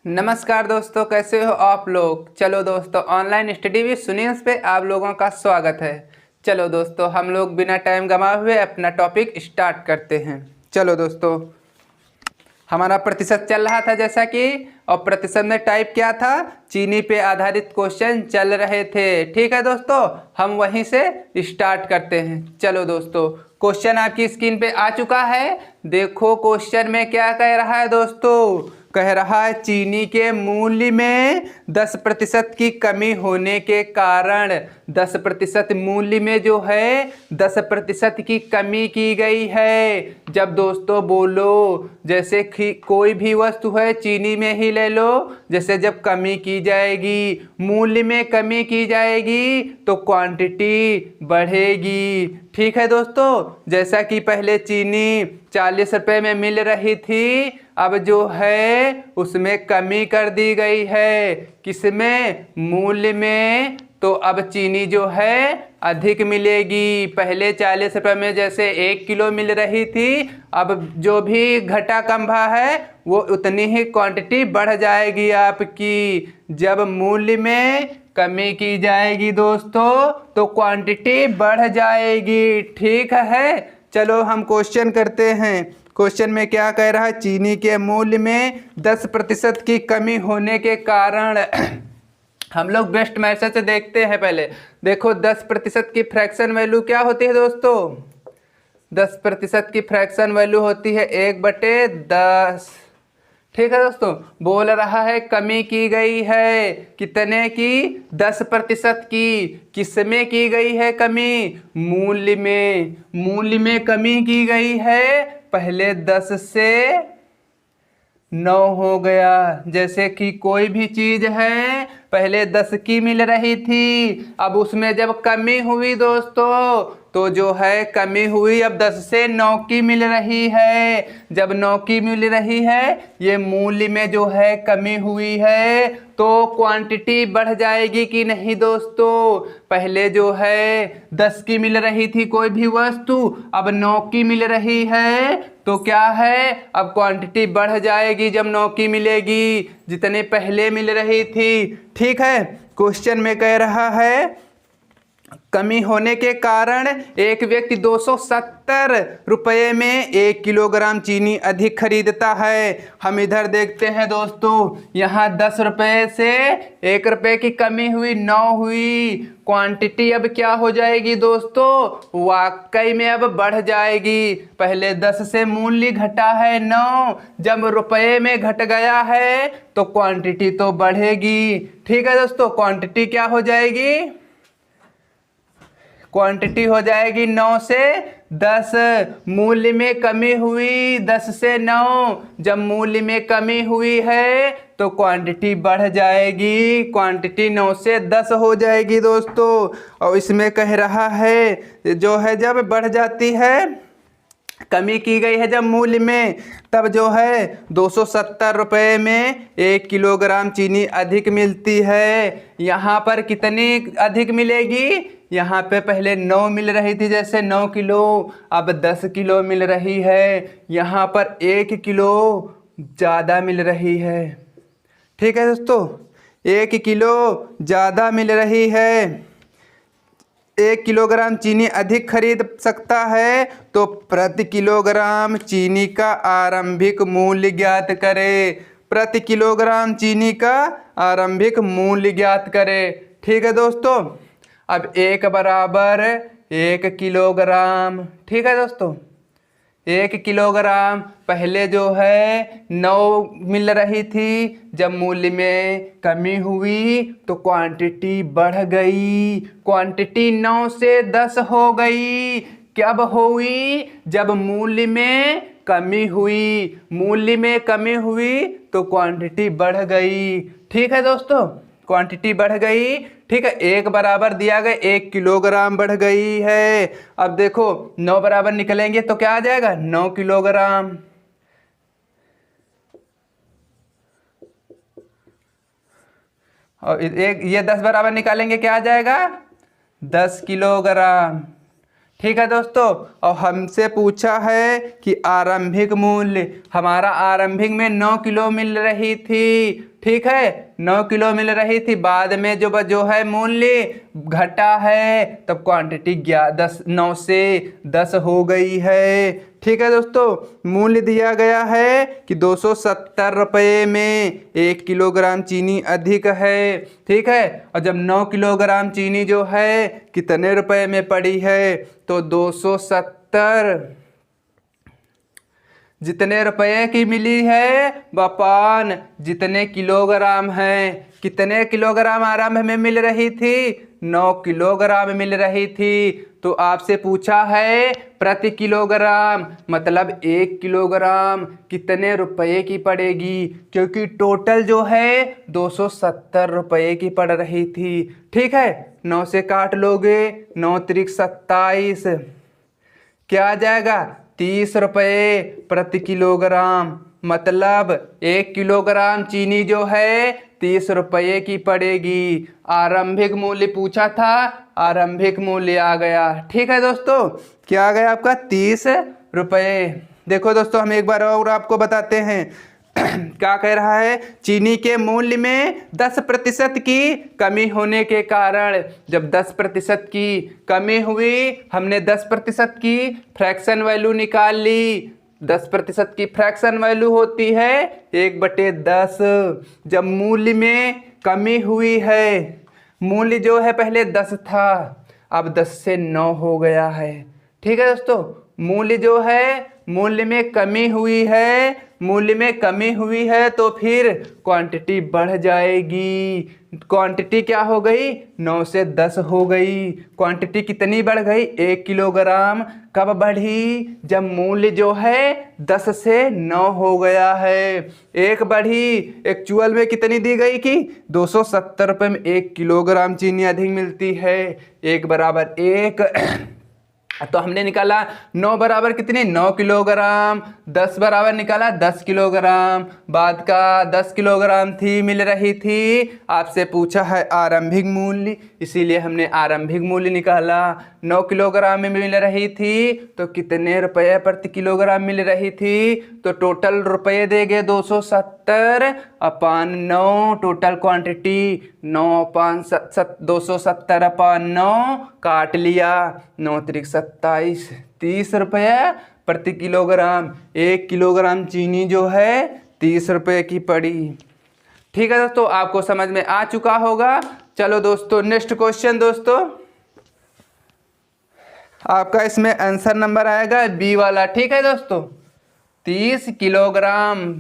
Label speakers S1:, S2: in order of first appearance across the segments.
S1: नमस्कार दोस्तों, कैसे हो आप लोग। चलो दोस्तों, ऑनलाइन स्टडी विद सुनील पे आप लोगों का स्वागत है। चलो दोस्तों, हम लोग बिना टाइम गंवाए हुए अपना टॉपिक स्टार्ट करते हैं। चलो दोस्तों, हमारा प्रतिशत चल रहा था जैसा कि, और प्रतिशत में टाइप क्या था, चीनी पे आधारित क्वेश्चन चल रहे थे। ठीक है दोस्तों, हम वहीं से स्टार्ट करते हैं। चलो दोस्तों, क्वेश्चन आपकी स्क्रीन पे आ चुका है। देखो क्वेश्चन में क्या कह रहा है दोस्तों। कह रहा है चीनी के मूल्य में 10% की कमी होने के कारण 10% मूल्य में जो है 10% की कमी की गई है। जब दोस्तों बोलो, जैसे कि कोई भी वस्तु है, चीनी में ही ले लो, जैसे जब कमी की जाएगी, मूल्य में कमी की जाएगी तो क्वांटिटी बढ़ेगी। ठीक है दोस्तों, जैसा कि पहले चीनी 40 रुपये में मिल रही थी, अब जो है उसमें कमी कर दी गई है। किसमें? मूल्य में। तो अब चीनी जो है अधिक मिलेगी। पहले 40 रुपये में जैसे 1 किलो मिल रही थी, अब जो भी घटा कम्भा है वो उतनी ही क्वांटिटी बढ़ जाएगी आपकी। जब मूल्य में कमी की जाएगी दोस्तों तो क्वांटिटी बढ़ जाएगी। ठीक है, चलो हम क्वेश्चन करते हैं। क्वेश्चन में क्या कह रहा है, चीनी के मूल्य में 10% की कमी होने के कारण हम लोग बेस्ट मैसेज से देखते हैं। पहले देखो 10% की फ्रैक्शन वैल्यू क्या होती है दोस्तों। 10% की फ्रैक्शन वैल्यू होती है 1/10। ठीक है दोस्तों, बोल रहा है कमी की गई है कितने की, 10% की। किसमें की गई है कमी? मूल्य में। मूल्य में कमी की गई है, पहले 10 से 9 हो गया। जैसे कि कोई भी चीज है, पहले 10 की मिल रही थी, अब उसमें जब कमी हुई दोस्तों तो जो है कमी हुई, अब 10 से 9 की मिल रही है। जब 9 की मिल रही है, ये मूल्य में जो है कमी हुई है, तो क्वांटिटी बढ़ जाएगी कि नहीं दोस्तों। पहले जो है 10 की मिल रही थी कोई भी वस्तु, अब 9 की मिल रही है, तो क्या है, अब क्वांटिटी बढ़ जाएगी जब 9 की मिलेगी, जितने पहले मिल रही थी। ठीक है, क्वेश्चन में कह रहा है कमी होने के कारण एक व्यक्ति 270 रुपये में 1 किलोग्राम चीनी अधिक खरीदता है। हम इधर देखते हैं दोस्तों, यहाँ 10 रुपये से 1 रुपये की कमी हुई, 9 हुई। क्वांटिटी अब क्या हो जाएगी दोस्तों, वाकई में अब बढ़ जाएगी। पहले 10 से मूल्य घटा है 9, जब रुपये में घट गया है तो क्वांटिटी तो बढ़ेगी। ठीक है दोस्तों, क्वांटिटी क्या हो जाएगी, क्वांटिटी हो जाएगी 9 से 10। मूल्य में कमी हुई 10 से 9, जब मूल्य में कमी हुई है तो क्वांटिटी बढ़ जाएगी। क्वांटिटी 9 से 10 हो जाएगी दोस्तों। और इसमें कह रहा है जो है जब बढ़ जाती है, कमी की गई है जब मूल्य में, तब जो है 270 रुपये में 1 किलोग्राम चीनी अधिक मिलती है। यहाँ पर कितनी अधिक मिलेगी, यहाँ पे पहले 9 मिल रही थी, जैसे 9 किलो, अब 10 किलो मिल रही है। यहाँ पर 1 किलो ज़्यादा मिल रही है। ठीक है दोस्तों, 1 किलो ज़्यादा मिल रही है। 1 किलोग्राम चीनी अधिक खरीद सकता है, तो प्रति किलोग्राम चीनी का आरंभिक मूल्य ज्ञात करें। प्रति किलोग्राम चीनी का आरंभिक मूल्य ज्ञात करें। ठीक है दोस्तों, अब 1 बराबर 1 किलोग्राम। ठीक है दोस्तों, 1 किलोग्राम पहले जो है 9 मिल रही थी, जब मूल्य में कमी हुई तो क्वांटिटी बढ़ गई। क्वांटिटी 9 से 10 हो गई। कब हुई, जब मूल्य में कमी हुई। मूल्य में कमी हुई तो क्वांटिटी बढ़ गई। ठीक है दोस्तों, क्वांटिटी बढ़ गई। ठीक है, 1 बराबर दिया गया 1 किलोग्राम बढ़ गई है। अब देखो 9 बराबर निकलेंगे तो क्या आ जाएगा, 9 किलोग्राम। और एक ये 10 बराबर निकालेंगे क्या आ जाएगा, 10 किलोग्राम। ठीक है दोस्तों, और हमसे पूछा है कि आरंभिक मूल्य, हमारा आरंभिक में 9 किलो मिल रही थी, ठीक है, 9 किलो मिल रही थी, बाद में जो है मूल्य घटा है, तब क्वांटिटी 9 से 10 हो गई है। ठीक है दोस्तों, मूल्य दिया गया है कि 270 रुपये में 1 किलोग्राम चीनी अधिक है। ठीक है, और जब 9 किलोग्राम चीनी जो है कितने रुपए में पड़ी है, तो 270 जितने रुपये की मिली है बपान जितने किलोग्राम है। कितने किलोग्राम आरंभ में मिल रही थी, 9 किलोग्राम मिल रही थी। तो आपसे पूछा है प्रति किलोग्राम, मतलब 1 किलोग्राम कितने रुपए की पड़ेगी, क्योंकि टोटल जो है 270 रुपये की पड़ रही थी। ठीक है, 9 से काट लोगे, 9 त्रिक 27, क्या आ जाएगा 30 रुपये प्रति किलोग्राम, मतलब 1 किलोग्राम चीनी जो है 30 रुपये की पड़ेगी। आरंभिक मूल्य पूछा था, आरंभिक मूल्य आ गया। ठीक है दोस्तों, क्या आ गया आपका 30 रुपये। देखो दोस्तों, हम एक बार और आपको बताते हैं क्या कह रहा है, चीनी के मूल्य में 10% की कमी होने के कारण, जब 10% की कमी हुई, हमने 10% की फ्रैक्शन वैल्यू निकाल ली। 10% की फ्रैक्शन वैल्यू होती है 1/10। जब मूल्य में कमी हुई है, मूल्य जो है पहले 10 था, अब 10 से 9 हो गया है। ठीक है दोस्तों, मूल्य जो है, मूल्य में कमी हुई है, मूल्य में कमी हुई है तो फिर क्वांटिटी बढ़ जाएगी। क्वांटिटी क्या हो गई, 9 से 10 हो गई। क्वांटिटी कितनी बढ़ गई, 1 किलोग्राम। कब बढ़ी, जब मूल्य जो है 10 से 9 हो गया है। एक बढ़ी, एक्चुअल में कितनी दी गई कि 270 रुपये में 1 किलोग्राम चीनी अधिक मिलती है। 1 बराबर 1 तो हमने निकाला 9 बराबर कितनी, 9 किलोग्राम। 10 बराबर निकाला 10 किलोग्राम, बाद का 10 किलोग्राम थी मिल रही थी। आपसे पूछा है आरंभिक मूल्य, इसीलिए हमने आरंभिक मूल्य निकाला। 9 किलोग्राम में मिल रही थी तो कितने रुपये प्रति किलोग्राम मिल रही थी, तो टोटल रुपये देंगे 270/9, टोटल क्वांटिटी 270/9 काट लिया, 9 त्रिक 27, 30 रुपये प्रति किलोग्राम। 1 किलोग्राम चीनी जो है 30 रुपये की पड़ी। ठीक है दोस्तों, आपको समझ में आ चुका होगा। चलो दोस्तों, नेक्स्ट क्वेश्चन दोस्तों, आपका इसमें आंसर नंबर आएगा बी वाला। ठीक है दोस्तों, 30 किलोग्राम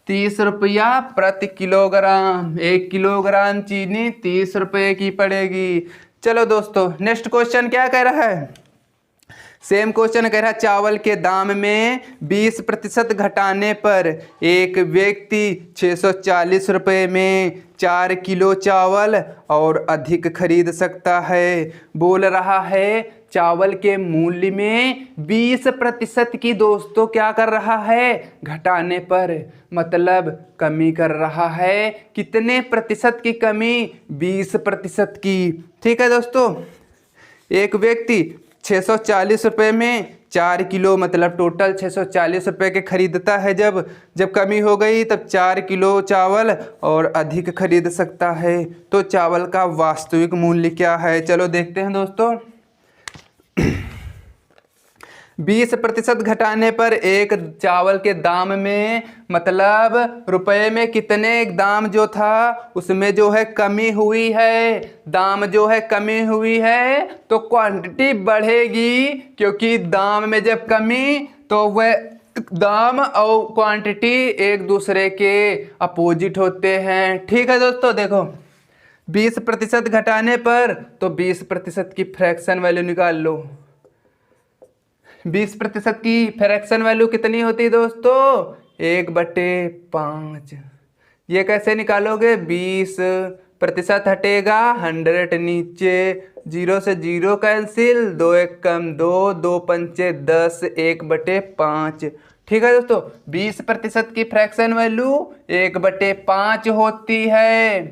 S1: 30 रुपया प्रति किलोग्राम। 1 किलोग्राम चीनी 30 रुपये की पड़ेगी। चलो दोस्तों, नेक्स्ट क्वेश्चन क्या कह रहा है, सेम क्वेश्चन कह रहा है, चावल के दाम में 20% घटाने पर एक व्यक्ति 640 रुपये में 4 किलो चावल और अधिक खरीद सकता है। बोल रहा है चावल के मूल्य में 20% की दोस्तों क्या कर रहा है, घटाने पर, मतलब कमी कर रहा है। कितने प्रतिशत की कमी, 20% की। ठीक है दोस्तों, एक व्यक्ति 640 रुपये में 4 किलो, मतलब टोटल 640 रुपये के खरीदता है। जब कमी हो गई तब 4 किलो चावल और अधिक खरीद सकता है। तो चावल का वास्तविक मूल्य क्या है, चलो देखते हैं दोस्तों। 20% घटाने पर एक चावल के दाम में, मतलब रुपए में कितने दाम जो था उसमें जो है कमी हुई है, दाम जो है कमी हुई है, तो क्वांटिटी बढ़ेगी, क्योंकि दाम में जब कमी तो वह दाम और क्वांटिटी एक दूसरे के अपोजिट होते हैं। ठीक है दोस्तों, देखो 20% घटाने पर तो 20% की फ्रैक्शन वैल्यू निकाल लो। 20% की फ्रैक्शन वैल्यू कितनी होती है दोस्तों, 1/5। ये कैसे निकालोगे, 20% हटेगा, 100 नीचे, 0 से 0 कैंसिल, 2 1 कम 2, 2 पंचे 10, 1/5। ठीक है दोस्तों, 20% की फ्रैक्शन वैल्यू 1/5 होती है।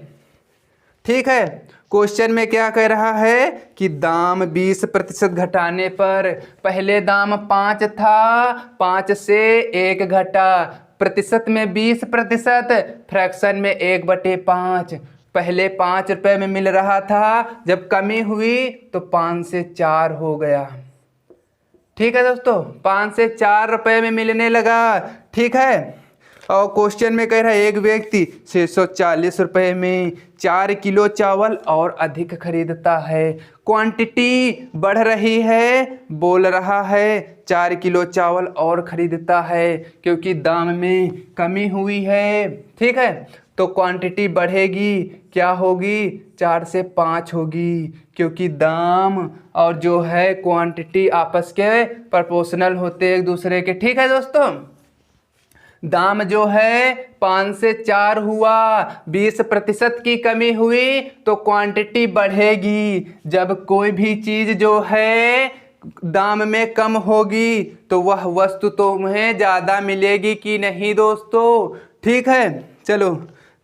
S1: ठीक है, क्वेश्चन में क्या कह रहा है कि दाम 20% घटाने पर, पहले दाम 5 था, 5 से 1 घटा, प्रतिशत में 20%, फ्रैक्शन में 1/5। पहले 5 रुपये में मिल रहा था, जब कमी हुई तो 5 से 4 हो गया। ठीक है दोस्तों, 5 से 4 रुपये में मिलने लगा। ठीक है, और क्वेश्चन में कह रहा है एक व्यक्ति 640 रुपये में 4 किलो चावल और अधिक खरीदता है। क्वांटिटी बढ़ रही है, बोल रहा है 4 किलो चावल और खरीदता है क्योंकि दाम में कमी हुई है। ठीक है, तो क्वांटिटी बढ़ेगी, क्या होगी, 4 से 5 होगी, क्योंकि दाम और जो है क्वांटिटी आपस के प्रोपोर्शनल होते हैं एक दूसरे के। ठीक है दोस्तों, दाम जो है 5 से 4 हुआ, 20% की कमी हुई तो क्वांटिटी बढ़ेगी। जब कोई भी चीज़ जो है दाम में कम होगी तो वह वस्तु तुम्हें ज़्यादा मिलेगी कि नहीं दोस्तों। ठीक है, चलो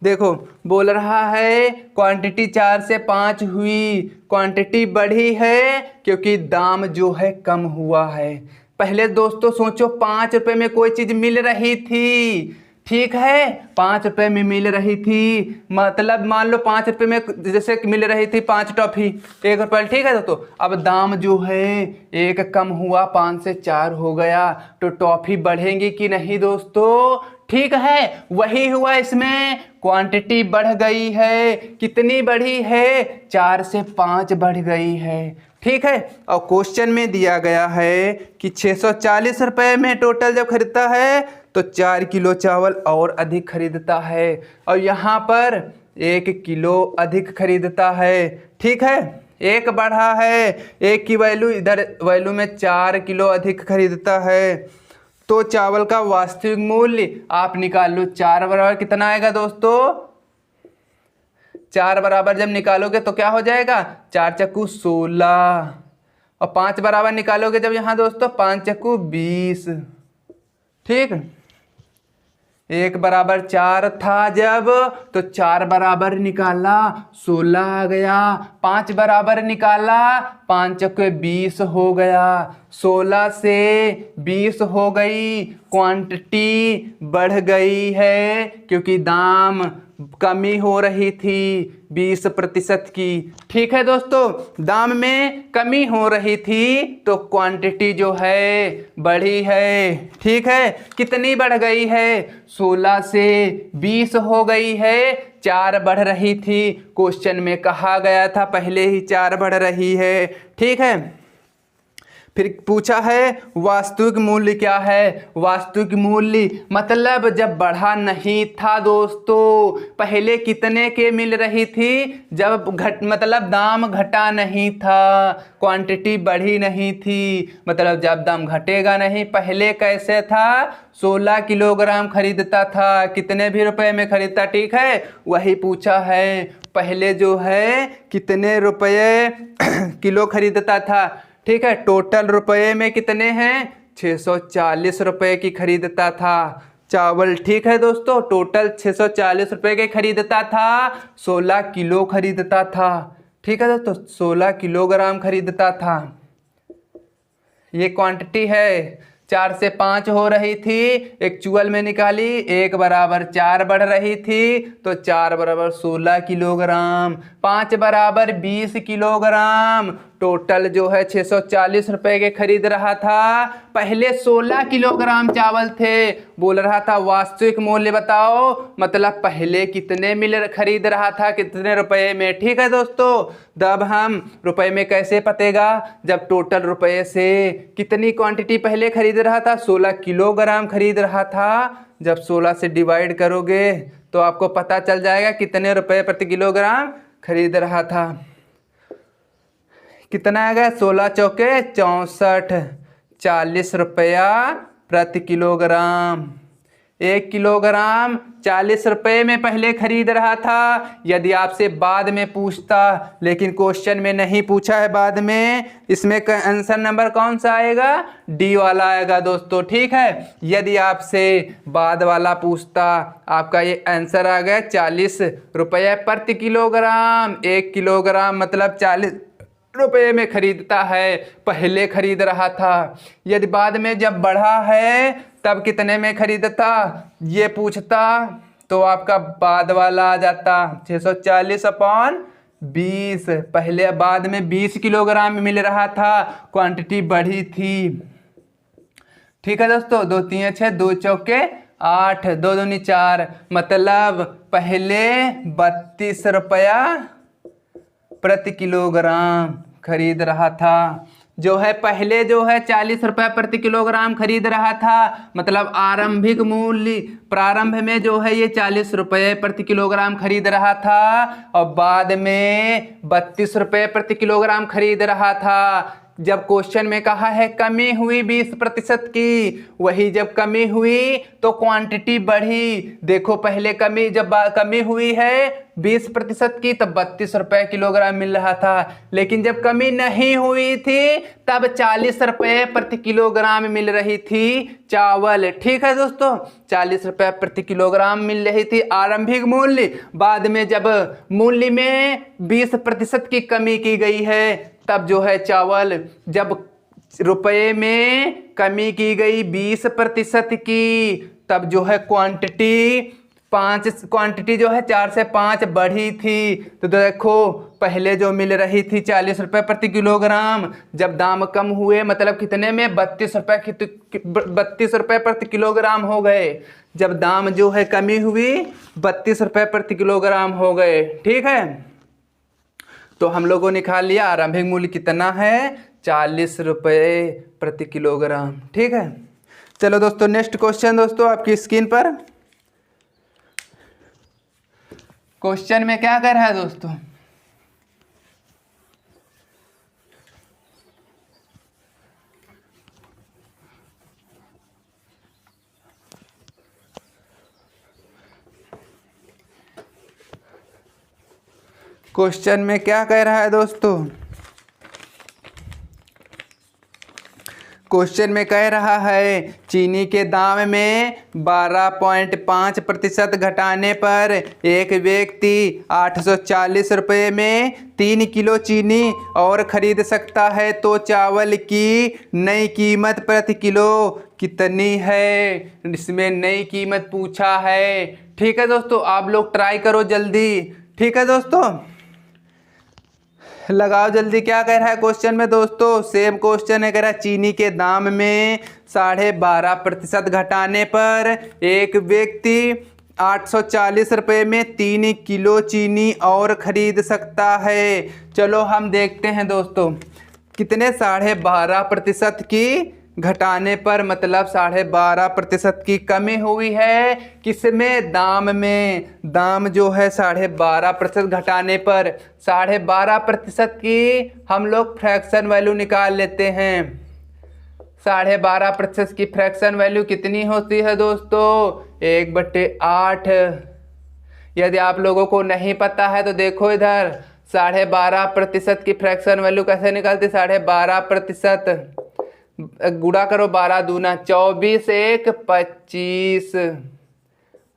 S1: देखो, बोल रहा है क्वांटिटी 4 से 5 हुई, क्वांटिटी बढ़ी है क्योंकि दाम जो है कम हुआ है। पहले दोस्तों सोचो, 5 रुपये में कोई चीज़ मिल रही थी। ठीक है, 5 रुपये में मिल रही थी, मतलब मान लो 5 रुपये में जैसे मिल रही थी 5 टॉफ़ी 1 रुपये। ठीक है दोस्तों, अब दाम जो है 1 कम हुआ, 5 से 4 हो गया, तो टॉफ़ी बढ़ेंगी कि नहीं दोस्तों। ठीक है, वही हुआ इसमें, क्वांटिटी बढ़ गई है। कितनी बढ़ी है, 4 से 5 बढ़ गई है। ठीक है, और क्वेश्चन में दिया गया है कि 640 रुपये में टोटल जब खरीदता है तो 4 किलो चावल और अधिक खरीदता है, और यहाँ पर 1 किलो अधिक खरीदता है। ठीक है, 1 बढ़ा है, 1 की वैल्यू इधर वैल्यू में 4 किलो अधिक खरीदता है। तो चावल का वास्तविक मूल्य आप निकाल लो। 4 बराबर कितना आएगा दोस्तों, 4 बराबर जब निकालोगे तो क्या हो जाएगा, 4 चक्कू 16, और 5 बराबर निकालोगे जब यहाँ दोस्तों 5 चक्कू 20। ठीक, 1 बराबर 4 था जब, तो 4 बराबर निकाला 16 आ गया, 5 बराबर निकाला 5 चक्के 20 हो गया, 16 से 20 हो गई, क्वांटिटी बढ़ गई है क्योंकि दाम कमी हो रही थी 20% की। ठीक है दोस्तों, दाम में कमी हो रही थी तो क्वांटिटी जो है बढ़ी है। ठीक है, कितनी बढ़ गई है, 16 से 20 हो गई है, 4 बढ़ रही थी। क्वेश्चन में कहा गया था पहले ही 4 बढ़ रही है। ठीक है, फिर पूछा है वास्तविक मूल्य क्या है। वास्तविक मूल्य मतलब जब बढ़ा नहीं था दोस्तों, पहले कितने के मिल रही थी, जब मतलब दाम घटा नहीं था, क्वांटिटी बढ़ी नहीं थी, मतलब जब दाम घटेगा नहीं। पहले कैसे था, 16 किलोग्राम खरीदता था, कितने भी रुपए में खरीदता। ठीक है, वही पूछा है, पहले जो है कितने रुपये किलो खरीदता था। ठीक है, टोटल रुपये में कितने हैं, 640 रुपये की खरीदता था चावल। ठीक है दोस्तों, टोटल 640 रुपये के खरीदता था, 16 किलो खरीदता था। ठीक है दोस्तों, 16 किलोग्राम खरीदता था। ये क्वांटिटी है, 4 से 5 हो रही थी, एक्चुअल में निकाली, 1 बराबर 4 बढ़ रही थी तो 4 बराबर 16 किलोग्राम, 5 बराबर 20 किलोग्राम। टोटल जो है 640 रुपये के खरीद रहा था, पहले 16 किलोग्राम चावल थे। बोल रहा था वास्तविक मूल्य बताओ, मतलब पहले कितने खरीद रहा था, कितने रुपए में। ठीक है दोस्तों, तब हम रुपए में कैसे पतेगा, जब टोटल रुपये से कितनी क्वांटिटी पहले खरीद रहा था, 16 किलोग्राम खरीद रहा था। जब 16 से डिवाइड करोगे तो आपको पता चल जाएगा कितने रुपए प्रति किलोग्राम खरीद रहा था। कितना आ गया, 16 चौके 64, 40 रुपया प्रति किलोग्राम। 1 किलोग्राम 40 रुपये में पहले खरीद रहा था। यदि आपसे बाद में पूछता, लेकिन क्वेश्चन में नहीं पूछा है बाद में, इसमें आंसर नंबर कौन सा आएगा, डी वाला आएगा दोस्तों। ठीक है, यदि आपसे बाद वाला पूछता, आपका ये आंसर आ गया 40 रुपये प्रति किलोग्राम। 1 किलोग्राम मतलब 40 रुपये में खरीदता है, पहले खरीद रहा था। यदि बाद में जब बढ़ा है तब कितने में खरीदता ये पूछता तो आपका बाद वाला आ जाता 640/20। पहले बाद में 20 किलोग्राम मिल रहा था, क्वांटिटी बढ़ी थी। ठीक है दोस्तों, 2 3 6 2 चौके 8 2 दूनी 4, मतलब पहले 32 रुपया प्रति किलोग्राम खरीद रहा था। जो है पहले जो है 40 रुपये प्रति किलोग्राम खरीद रहा था, मतलब आरंभिक मूल्य प्रारंभ में जो है ये 40 रुपये प्रति किलोग्राम खरीद रहा था और बाद में 32 रुपये प्रति किलोग्राम खरीद रहा था। जब क्वेश्चन में कहा है कमी हुई 20% की, वही जब कमी हुई तो क्वांटिटी बढ़ी। देखो पहले जब कमी हुई है 20% की तब 32 रुपये किलोग्राम मिल रहा था, लेकिन जब कमी नहीं हुई थी तब 40 रुपये प्रति किलोग्राम मिल रही थी चावल। ठीक है दोस्तों, 40 रुपये प्रति किलोग्राम मिल रही थी आरंभिक मूल्य। बाद में जब मूल्य में 20% की कमी की गई है तब जो है चावल, जब रुपये में कमी की गई 20% की, तब जो है क्वांटिटी जो है 4 से 5 बढ़ी थी। तो देखो पहले जो मिल रही थी 40 रुपये प्रति किलोग्राम, जब दाम कम हुए मतलब कितने में 32 रुपये प्रति किलोग्राम हो गए। जब दाम जो है कमी हुई 32 रुपये प्रति किलोग्राम हो गए। ठीक है, तो हम लोगों ने निकाल लिया आरंभिक मूल्य कितना है 40 रुपये प्रति किलोग्राम। ठीक है, चलो दोस्तों नेक्स्ट क्वेश्चन दोस्तों आपकी स्क्रीन पर। क्वेश्चन में क्या कर रहा है दोस्तों, क्वेश्चन में क्या कह रहा है दोस्तों, क्वेश्चन में कह रहा है चीनी के दाम में 12.5% घटाने पर एक व्यक्ति 840 रुपये में 3 किलो चीनी और खरीद सकता है, तो चावल की नई कीमत प्रति किलो कितनी है। इसमें नई कीमत पूछा है। ठीक है दोस्तों, आप लोग ट्राई करो जल्दी। ठीक है दोस्तों, लगाओ जल्दी। क्या कह रहा है क्वेश्चन में दोस्तों, सेम क्वेश्चन है, कह रहा है चीनी के दाम में 12.5% घटाने पर एक व्यक्ति 840 रुपये में 3 किलो चीनी और खरीद सकता है। चलो हम देखते हैं दोस्तों, कितने 12.5% की घटाने पर, मतलब 12.5% की कमी हुई है किसमें, दाम में। दाम जो है 12.5% घटाने पर 12.5% की हम लोग फ्रैक्शन वैल्यू निकाल लेते हैं। 12.5% की फ्रैक्शन वैल्यू कितनी होती है दोस्तों, 1/8। यदि आप लोगों को नहीं पता है तो देखो इधर 12.5% की फ्रैक्शन वैल्यू कैसे निकालती, 12.5% गुणा करो 12 दूना 24 1 25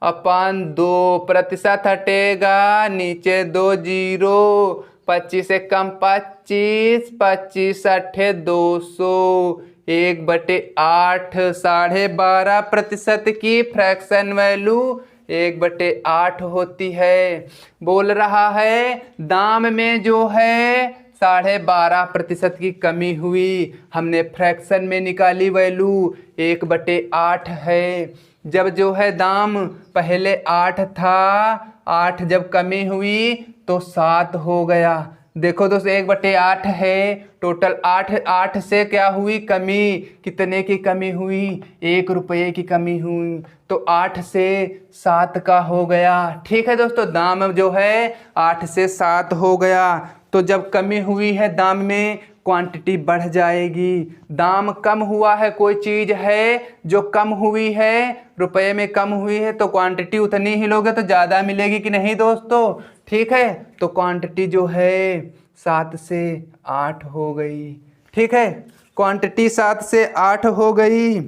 S1: अपन 2% हटेगा, नीचे 2 0, 25 से कम 25, 25 अट्ठे 200, 1/8। 12.5% की फ्रैक्शन वैल्यू 1/8 होती है। बोल रहा है दाम में जो है 12.5% की कमी हुई, हमने फ्रैक्शन में निकाली वैल्यू 1/8 है। जब जो है दाम पहले 8 था, 8 जब कमी हुई तो 7 हो गया। देखो दोस्तों 1/8 है, टोटल 8 से क्या हुई कमी, कितने की कमी हुई, 1 रुपये की कमी हुई, तो 8 से 7 का हो गया। ठीक है दोस्तों, दाम जो है 8 से 7 हो गया। तो जब कमी हुई है दाम में, क्वांटिटी बढ़ जाएगी। दाम कम हुआ है, कोई चीज़ है जो कम हुई है, रुपए में कम हुई है, तो क्वांटिटी उतनी ही लोगे तो ज़्यादा मिलेगी कि नहीं दोस्तों। ठीक है, तो क्वांटिटी जो है 7 से 8 हो गई। ठीक है, क्वांटिटी 7 से 8 हो गई।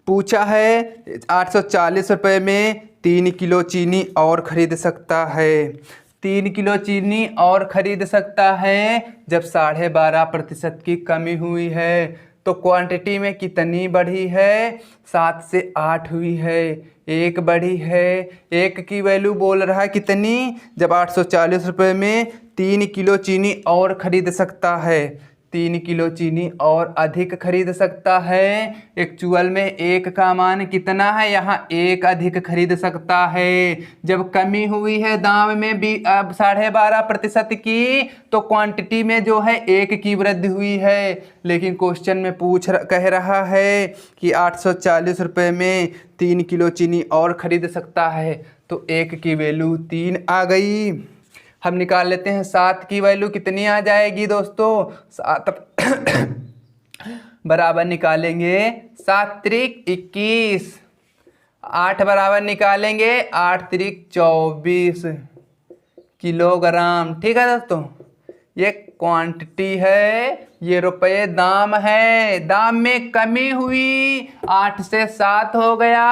S1: पूछा है 840 रुपये में 3 किलो चीनी और खरीद सकता है। 3 किलो चीनी और खरीद सकता है जब 12.5% की कमी हुई है। तो क्वांटिटी में कितनी बढ़ी है? 7 से 8 हुई है, 1 बढ़ी है। 1 की वैल्यू बोल रहा है कितनी? जब 840 रुपये में 3 किलो चीनी और ख़रीद सकता है, 3 किलो चीनी और अधिक खरीद सकता है। एक्चुअल में 1 का मान कितना है? यहाँ 1 अधिक खरीद सकता है। जब कमी हुई है दाम में अब 12.5% की, तो क्वांटिटी में जो है 1 की वृद्धि हुई है। लेकिन क्वेश्चन में कह रहा है कि 840 रुपये में 3 किलो चीनी और खरीद सकता है, तो 1 की वैल्यू 3 आ गई। हम निकाल लेते हैं 7 की वैल्यू कितनी आ जाएगी दोस्तों? 7 बराबर निकालेंगे 7 त्रिक 21, 8 बराबर निकालेंगे 8 त्रिक 24 किलोग्राम। ठीक है दोस्तों, ये क्वांटिटी है, ये रुपये दाम है। दाम में कमी हुई, 8 से 7 हो गया।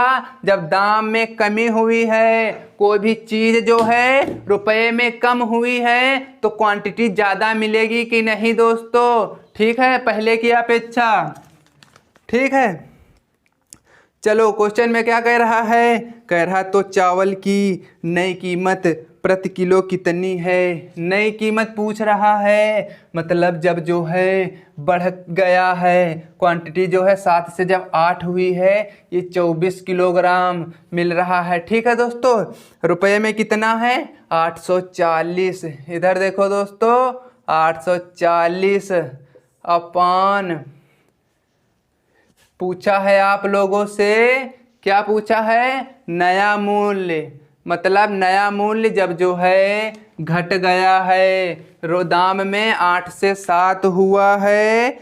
S1: जब दाम में कमी हुई है, कोई भी चीज़ जो है रुपये में कम हुई है, तो क्वांटिटी ज़्यादा मिलेगी कि नहीं दोस्तों? ठीक है, पहले की अपेक्षा। ठीक है, चलो क्वेश्चन में क्या कह रहा है? कह रहा तो चावल की नई कीमत प्रति किलो कितनी है? नई कीमत पूछ रहा है, मतलब जब जो है बढ़ गया है, क्वांटिटी जो है 7 से जब 8 हुई है, ये 24 किलोग्राम मिल रहा है। ठीक है दोस्तों, रुपये में कितना है? 840। इधर देखो दोस्तों, 840 अपान पूछा है आप लोगों से, क्या पूछा है? नया मूल्य। मतलब नया मूल्य जब जो है घट गया है, दाम में 8 से 7 हुआ है,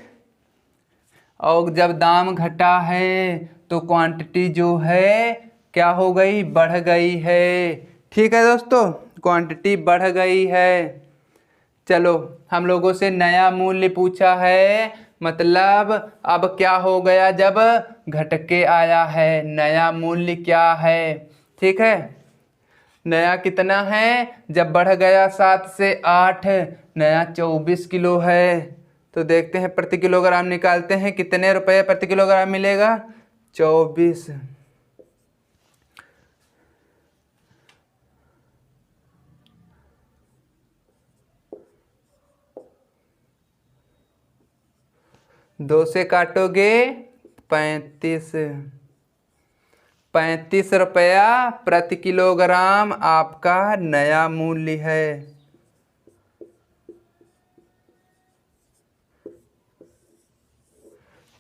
S1: और जब दाम घटा है तो क्वांटिटी जो है क्या हो गई? बढ़ गई है। ठीक है दोस्तों, क्वांटिटी बढ़ गई है। चलो, हम लोगों से नया मूल्य पूछा है, मतलब अब क्या हो गया? जब घट के आया है, नया मूल्य क्या है? ठीक है, नया कितना है? जब बढ़ गया 7 से 8, नया 24 किलो है। तो देखते हैं प्रति किलोग्राम निकालते हैं, कितने रुपए प्रति किलोग्राम मिलेगा? 24। दो से काटोगे 35, 35 रुपया प्रति किलोग्राम आपका नया मूल्य है।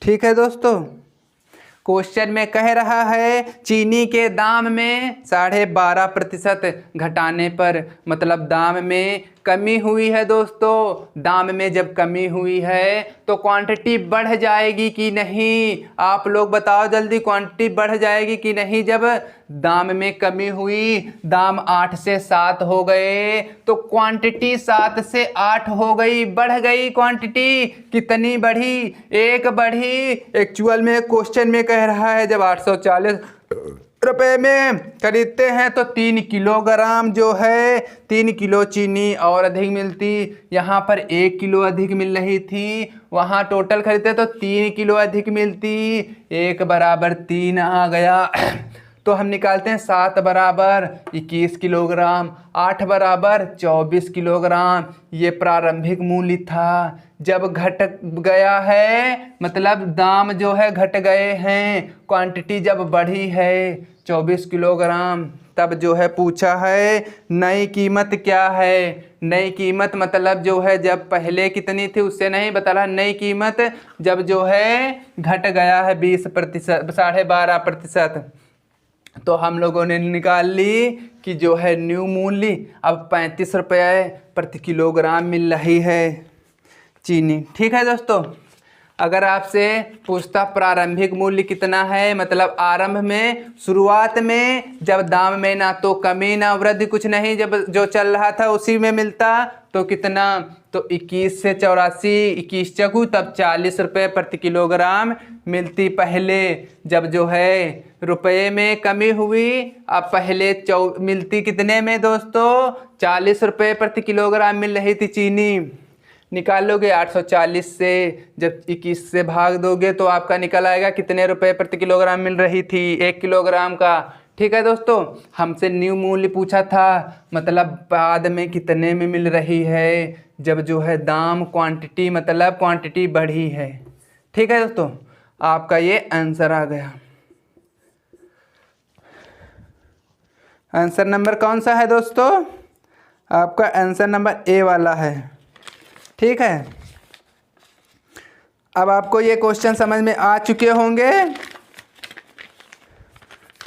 S1: ठीक है दोस्तों, क्वेश्चन में कह रहा है चीनी के दाम में 12.5% घटाने पर, मतलब दाम में कमी हुई है दोस्तों। दाम में जब कमी हुई है तो क्वांटिटी बढ़ जाएगी कि नहीं? आप लोग बताओ जल्दी, क्वांटिटी बढ़ जाएगी कि नहीं? जब दाम में कमी हुई, दाम 8 से 7 हो गए, तो क्वांटिटी 7 से 8 हो गई, बढ़ गई क्वांटिटी। कितनी बढ़ी? 1 बढ़ी। एक्चुअल में क्वेश्चन में कह रहा है जब 840 रुपये में खरीदते हैं तो 3 किलोग्राम जो है 3 किलो चीनी और अधिक मिलती। यहाँ पर 1 किलो अधिक मिल रही थी, वहाँ टोटल खरीदते तो 3 किलो अधिक मिलती। 1 बराबर 3 आ गया। तो हम निकालते हैं 7 बराबर 21 किलोग्राम, 8 बराबर 24 किलोग्राम। ये प्रारंभिक मूल्य था। जब घट गया है, मतलब दाम जो है घट गए हैं, क्वांटिटी जब बढ़ी है 24 किलोग्राम, तब जो है पूछा है नई कीमत क्या है। नई कीमत मतलब जो है जब पहले कितनी थी उससे नहीं बता रहा, नई कीमत जब जो है घट गया है 20%, 12.5%, तो हम लोगों ने निकाल ली कि जो है न्यू मूल्य अब 35 रुपये प्रति किलोग्राम मिल रही है चीनी। ठीक है दोस्तों, अगर आपसे पूछता प्रारंभिक मूल्य कितना है, मतलब आरंभ में, शुरुआत में, जब दाम में ना तो कमी ना वृद्धि कुछ नहीं, जब जो चल रहा था उसी में मिलता, तो कितना? तो 21 से 84, 21 चकू तब 40 रुपये प्रति किलोग्राम मिलती पहले। जब जो है रुपये में कमी हुई, अब पहले मिलती कितने में दोस्तों? 40 रुपये प्रति किलोग्राम मिल रही थी चीनी। निकालोगे 840 से, जब 21 से भाग दोगे तो आपका निकल आएगा कितने रुपए प्रति किलोग्राम मिल रही थी 1 किलोग्राम का। ठीक है दोस्तों, हमसे न्यू मूल्य पूछा था, मतलब बाद में कितने में मिल रही है, जब जो है दाम क्वांटिटी मतलब क्वांटिटी बढ़ी है। ठीक है दोस्तों, आपका ये आंसर आ गया। आंसर नंबर कौन सा है दोस्तों? आपका आंसर नंबर ए वाला है। ठीक है, अब आपको ये क्वेश्चन समझ में आ चुके होंगे।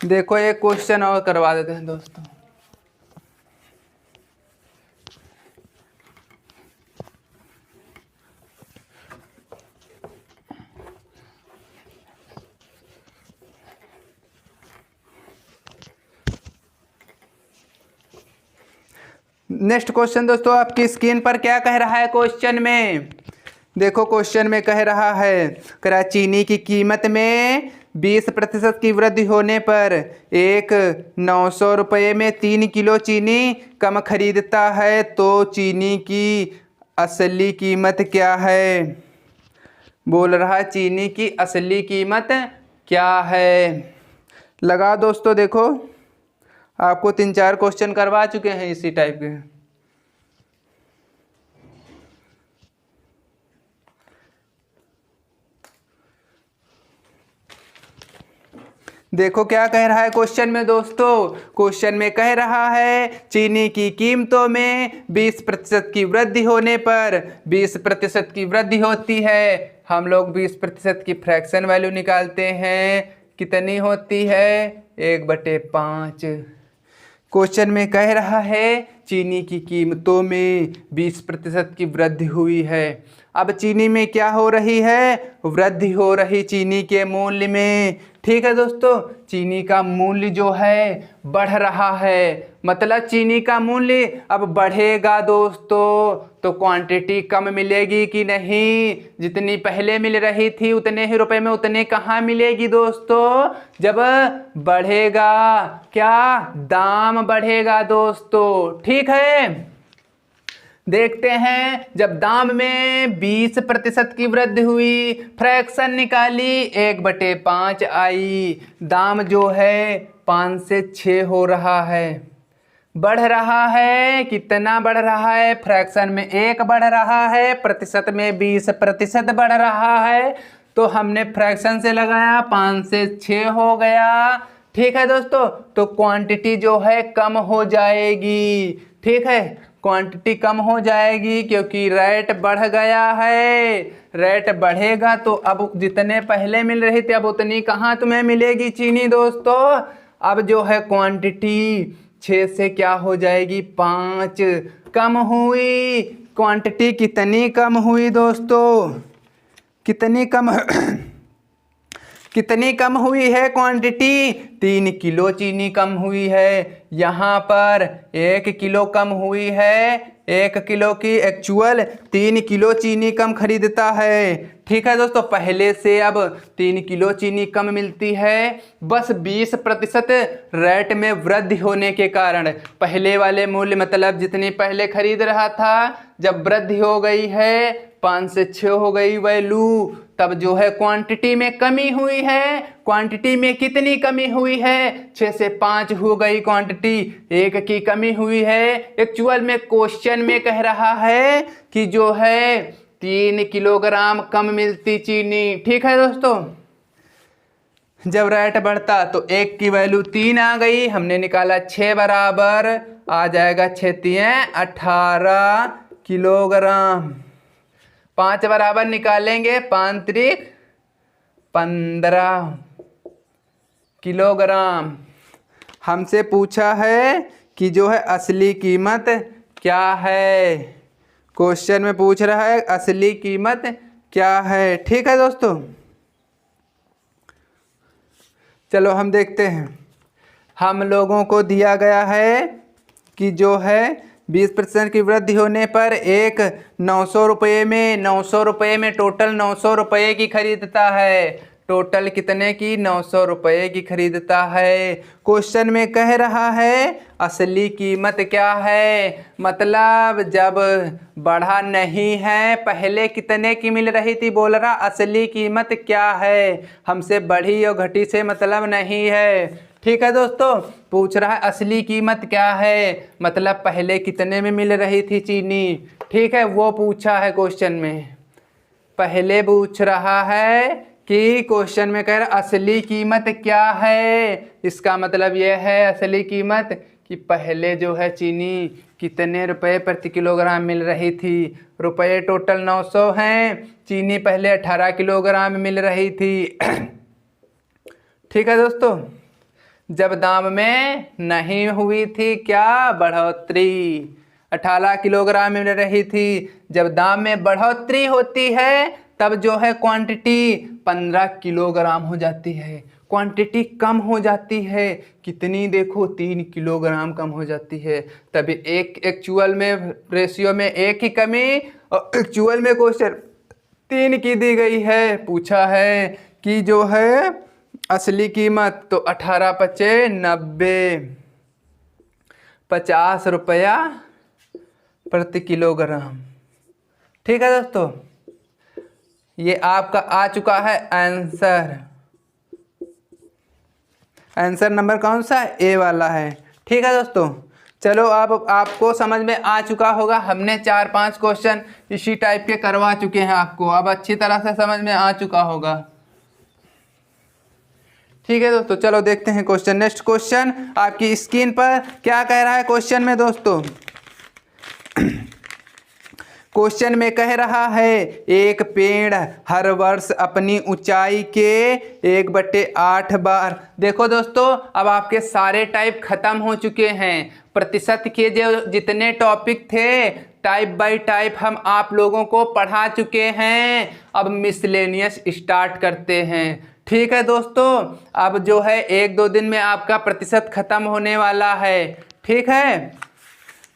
S1: देखो एक क्वेश्चन और करवा देते हैं दोस्तों। नेक्स्ट क्वेश्चन दोस्तों, आपकी स्क्रीन पर क्या कह रहा है क्वेश्चन में? देखो क्वेश्चन में कह रहा है, चीनी की कीमत में 20% की वृद्धि होने पर एक 900 रुपये में 3 किलो चीनी कम खरीदता है, तो चीनी की असली कीमत क्या है? बोल रहा है चीनी की असली कीमत क्या है। लगा दोस्तों, देखो आपको 3-4 क्वेश्चन करवा चुके हैं इसी टाइप के। देखो क्या कह रहा है क्वेश्चन में दोस्तों। क्वेश्चन में कह रहा है चीनी की कीमतों में 20% की वृद्धि होने पर 20% की वृद्धि होती है। हम लोग 20% की फ्रैक्शन वैल्यू निकालते हैं, कितनी होती है? 1/5। क्वेश्चन में कह रहा है चीनी की कीमतों में 20% की वृद्धि हुई है। अब चीनी में क्या हो रही है? वृद्धि हो रही चीनी के मूल्य में। ठीक है दोस्तों, चीनी का मूल्य जो है बढ़ रहा है, मतलब चीनी का मूल्य अब बढ़ेगा दोस्तों, तो क्वांटिटी कम मिलेगी कि नहीं? जितनी पहले मिल रही थी उतने ही रुपए में उतने कहाँ मिलेगी दोस्तों? जब बढ़ेगा क्या? दाम बढ़ेगा दोस्तों। ठीक है, देखते हैं, जब दाम में 20% की वृद्धि हुई, फ्रैक्शन निकाली, 1/5 आई, दाम जो है 5 से 6 हो रहा है। बढ़ रहा है, कितना बढ़ रहा है? फ्रैक्शन में 1 बढ़ रहा है, प्रतिशत में 20% बढ़ रहा है, तो हमने फ्रैक्शन से लगाया, 5 से 6 हो गया। ठीक है दोस्तों, तो क्वांटिटी जो है कम हो जाएगी। ठीक है, क्वांटिटी कम हो जाएगी क्योंकि रेट बढ़ गया है। रेट बढ़ेगा तो अब जितने पहले मिल रही थी अब उतनी कहाँ तुम्हें मिलेगी चीनी दोस्तों? अब जो है क्वांटिटी 6 से क्या हो जाएगी? 5 कम हुई। क्वांटिटी कितनी कम हुई दोस्तों? कितनी कम कितनी कम हुई है क्वांटिटी? 3 किलो चीनी कम हुई है। यहाँ पर 1 किलो कम हुई है। 1 किलो की एक्चुअल 3 किलो चीनी कम खरीदता है। ठीक है दोस्तों, पहले से अब 3 किलो चीनी कम मिलती है, बस 20% रेट में वृद्धि होने के कारण। पहले वाले मूल्य मतलब जितनी पहले खरीद रहा था, जब वृद्धि हो गई है 5 से 6 हो गई वैल्यू, तब जो है क्वांटिटी में कमी हुई है। क्वांटिटी में कितनी कमी हुई है? 6 से 5 हो गई क्वांटिटी, 1 की कमी हुई है। एक्चुअल में क्वेश्चन में कह रहा है कि जो है 3 किलोग्राम कम मिलती चीनी। ठीक है दोस्तों, जब रेट बढ़ता तो 1 की वैल्यू 3 आ गई, हमने निकाला 6 बराबर आ जाएगा, 6×3 18 किलोग्राम। 5 बराबर निकालेंगे, 5×3 15 किलोग्राम। हमसे पूछा है कि जो है असली कीमत क्या है। क्वेश्चन में पूछ रहा है असली कीमत क्या है। ठीक है दोस्तों, चलो हम देखते हैं। हम लोगों को दिया गया है कि जो है 20% की वृद्धि होने पर एक 900 रुपये में टोटल 900 रुपये की खरीदता है। टोटल कितने की? 900 रुपये की खरीदता है। क्वेश्चन में कह रहा है असली कीमत क्या है, मतलब जब बढ़ा नहीं है, पहले कितने की मिल रही थी, बोल रहा असली कीमत क्या है, हमसे बढ़ी और घटी से मतलब नहीं है। ठीक है दोस्तों, पूछ रहा है असली कीमत क्या है, मतलब पहले कितने में मिल रही थी चीनी। ठीक है, वो पूछा है क्वेश्चन में, पहले पूछ रहा है कि क्वेश्चन में कह रहा असली कीमत क्या है। इसका मतलब यह है असली कीमत कि पहले जो है चीनी कितने रुपए प्रति किलोग्राम मिल रही थी। रुपए टोटल 900 हैं, चीनी पहले 18 किलोग्राम मिल रही थी। ठीक है दोस्तों, जब दाम में नहीं हुई थी क्या बढ़ोतरी, 18 किलोग्राम मिल रही थी। जब दाम में बढ़ोतरी होती है तब जो है क्वांटिटी 15 किलोग्राम हो जाती है, क्वांटिटी कम हो जाती है। कितनी देखो, 3 किलोग्राम कम हो जाती है। तभी एक एक्चुअल में रेशियो में 1 की कमी और एक्चुअल में क्वेश्चन 3 की दी गई है। पूछा है कि जो है असली कीमत, तो 18 पचे 90, 50 रुपया प्रति किलोग्राम। ठीक है दोस्तों, ये आपका आ चुका है आंसर। आंसर नंबर कौन सा है? ए वाला है। ठीक है दोस्तों, चलो अब आपको समझ में आ चुका होगा। हमने 4-5 क्वेश्चन इसी टाइप के करवा चुके हैं आपको, अब अच्छी तरह से समझ में आ चुका होगा। ठीक है दोस्तों, चलो देखते हैं क्वेश्चन। नेक्स्ट क्वेश्चन आपकी स्क्रीन पर क्या कह रहा है क्वेश्चन में दोस्तों। क्वेश्चन में कह रहा है एक पेड़ हर वर्ष अपनी ऊंचाई के 1/8 बार। देखो दोस्तों, अब आपके सारे टाइप खत्म हो चुके हैं। प्रतिशत के जो जितने टॉपिक थे टाइप बाय टाइप हम आप लोगों को पढ़ा चुके हैं। अब मिसलेनियस स्टार्ट करते हैं। ठीक है दोस्तों, अब जो है 1-2 दिन में आपका प्रतिशत खत्म होने वाला है। ठीक है,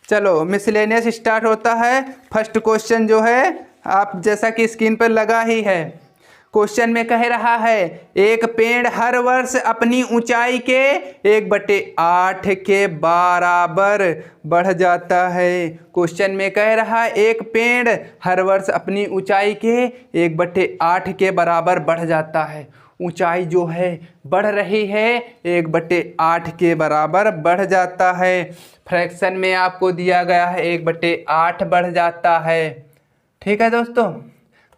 S1: चलो मिसलेनियस स्टार्ट होता है। फर्स्ट क्वेश्चन जो है आप जैसा कि स्क्रीन पर लगा ही है, क्वेश्चन में कह रहा है एक पेड़ हर वर्ष अपनी ऊंचाई के 1/8 के बराबर बढ़ जाता है। क्वेश्चन में कह रहा है एक पेड़ हर वर्ष अपनी ऊंचाई के 1/8 के बराबर बढ़ जाता है। ऊंचाई जो है बढ़ रही है, 1/8 के बराबर बढ़ जाता है। फ्रैक्शन में आपको दिया गया है 1/8 बढ़ जाता है। ठीक है दोस्तों,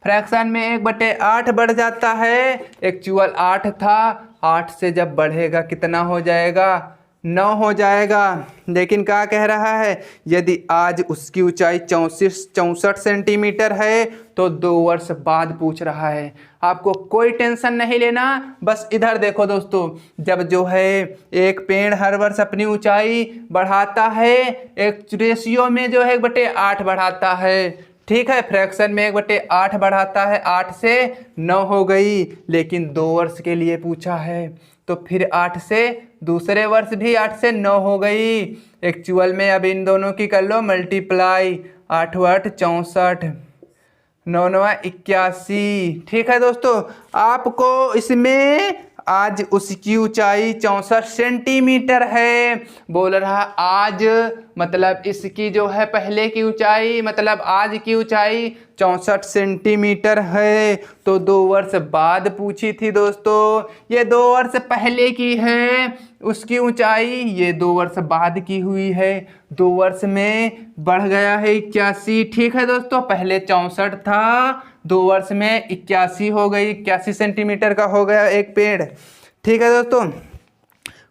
S1: फ्रैक्शन में 1/8 बढ़ जाता है। एक्चुअल 8 था, 8 से जब बढ़ेगा कितना हो जाएगा? 9 हो जाएगा। लेकिन क्या कह रहा है, यदि आज उसकी ऊंचाई 64 सेंटीमीटर है तो 2 वर्ष बाद पूछ रहा है। आपको कोई टेंशन नहीं लेना, बस इधर देखो दोस्तों, जब जो है एक पेड़ हर वर्ष अपनी ऊंचाई बढ़ाता है, एक रेशियो में जो है 1/8 बढ़ाता है। ठीक है, फ्रैक्शन में 1/8 बढ़ाता है, 8 से 9 हो गई। लेकिन 2 वर्ष के लिए पूछा है, तो फिर 8 से दूसरे वर्ष भी 8 से 9 हो गई। एक्चुअल में अब इन दोनों की कर लो मल्टीप्लाई, 8 8 64, 9 9 81। ठीक है दोस्तों, आपको इसमें आज उसकी ऊंचाई 64 सेंटीमीटर है। बोल रहा आज मतलब इसकी जो है पहले की ऊंचाई, मतलब आज की ऊंचाई 64 सेंटीमीटर है। तो 2 वर्ष बाद पूछी थी दोस्तों, ये 2 वर्ष पहले की है उसकी ऊंचाई, ये 2 वर्ष बाद की हुई है। 2 वर्ष में बढ़ गया है 81। ठीक है दोस्तों, पहले 64 था, 2 वर्ष में 81 हो गई, 81 सेंटीमीटर का हो गया एक पेड़। ठीक है दोस्तों,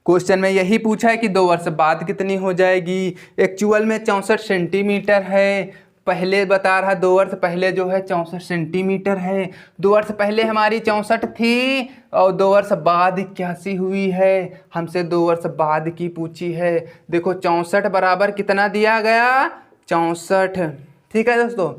S1: क्वेश्चन में यही पूछा है कि 2 वर्ष बाद कितनी हो जाएगी। एक्चुअल में 64 सेंटीमीटर है, पहले बता रहा 2 वर्ष पहले जो है 64 सेंटीमीटर है। 2 वर्ष पहले हमारी 64 थी और 2 वर्ष बाद 81 हुई है। हमसे 2 वर्ष बाद की पूछी है। देखो 64 बराबर कितना दिया गया? 64। ठीक है दोस्तों,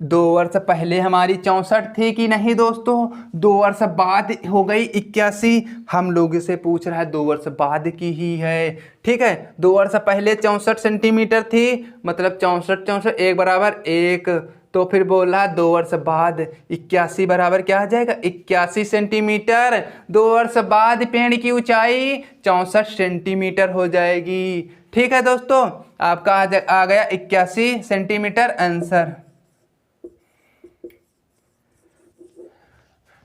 S1: 2 वर्ष पहले हमारी 64 थी कि नहीं दोस्तों, 2 वर्ष बाद हो गई 81। हम लोग से पूछ रहा है 2 वर्ष बाद की ही है। ठीक है, 2 वर्ष पहले 64 सेंटीमीटर थी, मतलब 64 64 1 बराबर 1, तो फिर बोल रहा 2 वर्ष बाद 81 बराबर क्या आ जाएगा 81 सेंटीमीटर। 2 वर्ष बाद पेड़ की ऊंचाई 64 सेंटीमीटर हो जाएगी। ठीक है दोस्तों, आपका आ गया 81 सेंटीमीटर आंसर।